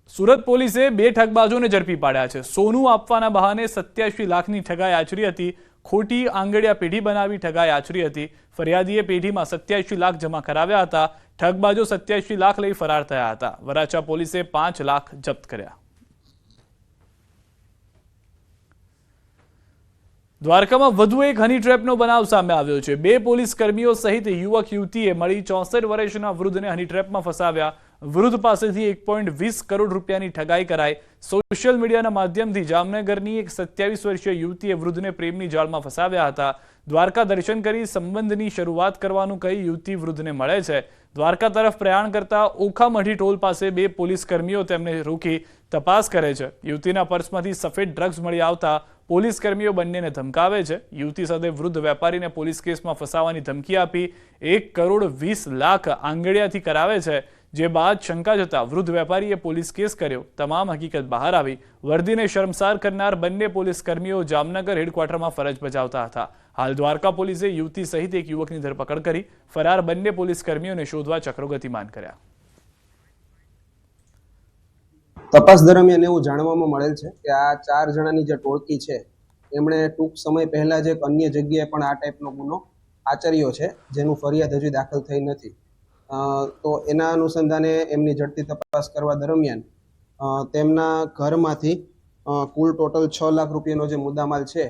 સુરત પોલીસે બે ઠગબાજોને ઝડપી પાડ્યા છે। સોનું આપવાના બહાને 87 લાખની ઠગાઈ આચરી હતી। ખોટી આંગડિયા પેઢી બનાવી ઠગાઈ આચરી હતી। ફરિયાદીએ પેઢીમાં 87 લાખ જમા કરાવ્યા હતા। ઠગબાજો 87 લાખ લઈ ફરાર થયા હતા। વરાછા પોલીસે 5 લાખ જપ્ત કર્યા। દ્વારકામાં વધુ એક હની ટ્રેપનો બનાવ સામે આવ્યો છે। બે પોલીસ કર્મીઓ સહિત યુવક યુવતીએ મળી 64 વર્ષના વૃદ્ધને હની ટ્રેપમાં ફસાવ્યા। વૃદ્ધ પાસેથી 1.20 કરોડ રૂપિયાની ઠગાઈ કરાઈ। સોશિયલ મીડિયાના માધ્યમથી જામનગરની એક 27 વર્ષીય યુવતીએ વૃદ્ધને પ્રેમની જાળમાં ફસાવ્યા હતા। દ્વારકા દર્શન કરી સંબંધની શરૂઆત કરવાનું કહી યુવતી વૃદ્ધને મળે છે। દ્વારકા તરફ પ્રયાણ કરતા ઓખામઢી ટોલ પાસે બે પોલીસ કર્મીઓ તેમને રોકી તપાસ કરે છે। યુવતીના પર્સમાંથી સફેદ ડ્રગ્સ મળી આવતા પોલીસ કર્મીઓ બંનેને ધમકાવે છે। યુવતી સાથે વૃદ્ધ વેપારીને પોલીસ કેસમાં ફસાવવાની ધમકી આપી 1 કરોડ 20 લાખ આંગડિયાથી કરાવે છે। જે બાદ શંકા જતા વૃદ્ધ વેપારીએ પોલીસ કેસ કર્યો। તમામ હકીકત બહાર આવી। વર્દીને શર્મસાર કરનાર બંને પોલીસ કર્મીઓ જામનગર હેડક્વાર્ટરમાં ફરજ બજાવતા હતા। હાલ દ્વારકા પોલીસે યુવતી સહિત એક યુવકની ધરપકડ કરી ફરાર બંને પોલીસ કર્મીઓને શોધવા ચક્રો ગતિમાન કર્યા। તપાસ દરમિયાન એવું જાણવામાં મળેલ છે કે આ 4 જણાની જે ટોળકી છે એમણે ટૂંક સમય પહેલા જ એક અન્ય જગ્યાએ પણ આ ટાઈપનો ગુનો આચર્યો છે, જેનું ફરિયાદ હજી દાખલ થઈ નથી। તો એના અનુસંધાને એમની ઝડપી તપાસ કરવા દરમિયાન તેમના ઘરમાંથી કુલ ટોટલ 6 લાખ રૂપિયાનો જે મુદ્દામાલ છે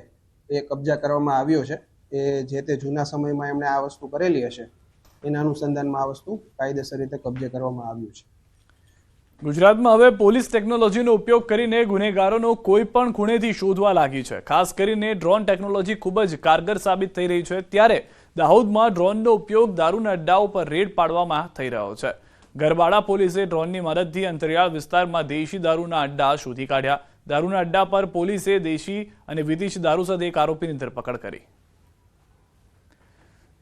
એ કબજા કરવામાં આવ્યો છે। એ જે તે જૂના સમયમાં એમણે આ વસ્તુ કરેલી હશે એના અનુસંધાનમાં આ વસ્તુ કાયદેસર રીતે કબજે કરવામાં આવ્યું છે। ગુજરાતમાં હવે પોલીસ ટેકનોલોજીનો ઉપયોગ કરીને ગુનેગારોનો કોઈ પણ ખૂણેથી શોધવા લાગી છે। ખાસ કરીને ડ્રોન ટેકનોલોજી ખૂબ જ કારગર સાબિત થઈ રહી છે। ત્યારે દાહોદમાં ડ્રોનનો ઉપયોગ દારૂના અડ્ડાઓ પર રેડ પાડવામાં થઈ રહ્યો છે। ગરબાડા પોલીસે ડ્રોનની મદદથી અંતરિયાળ વિસ્તારમાં દેશી દારૂના અડ્ડા શોધી કાઢ્યા। દારૂના અડ્ડા પર પોલીસે દેશી અને વિદેશી દારૂ સાથે એક આરોપીની ધરપકડ કરી।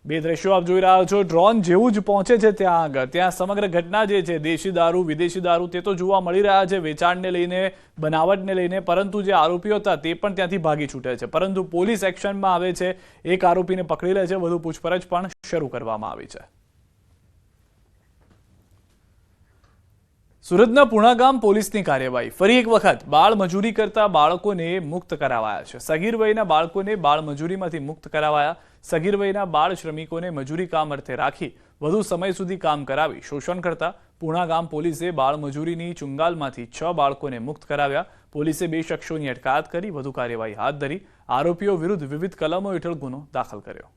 બે દ્રશ્યો આપ જોઈ રહ્યા છો। ડ્રોન જેવું જ પહોંચે છે ત્યાં આગળ ત્યાં સમગ્ર ઘટના જે છે દેશી દારૂ વિદેશી દારૂ તે તો જોવા મળી રહ્યા છે વેચાણને લઈને બનાવટને લઈને, પરંતુ જે આરોપીઓ હતા તે પણ ત્યાંથી ભાગી છૂટે છે। પરંતુ પોલીસ એક્શનમાં આવે છે, એક આરોપીને પકડી લે છે, વધુ પૂછપરછ પણ શરૂ કરવામાં આવી છે। સુરતના પુણાગામ પોલીસની કાર્યવાહી। ફરી એક વખત બાળ મજૂરી કરતા બાળકોને મુક્ત કરાવાયા છે। સગીર વયના બાળકોને બાળ મજૂરીમાંથી મુક્ત કરાવાયા। સગીર વયના બાળ શ્રમિકોને મજૂરી કામ અર્થે રાખી વધુ સમય સુધી કામ કરાવી શોષણ કરતા પુણાગામ પોલીસે બાળ મજૂરીની ચુંગાલમાંથી 6 બાળકોને મુક્ત કરાવ્યા। પોલીસે 2 શખ્સોની અટકાયત કરી વધુ કાર્યવાહી હાથ ધરી। આરોપીઓ વિરુદ્ધ વિવિધ કલમો હેઠળ ગુનો દાખલ કર્યો।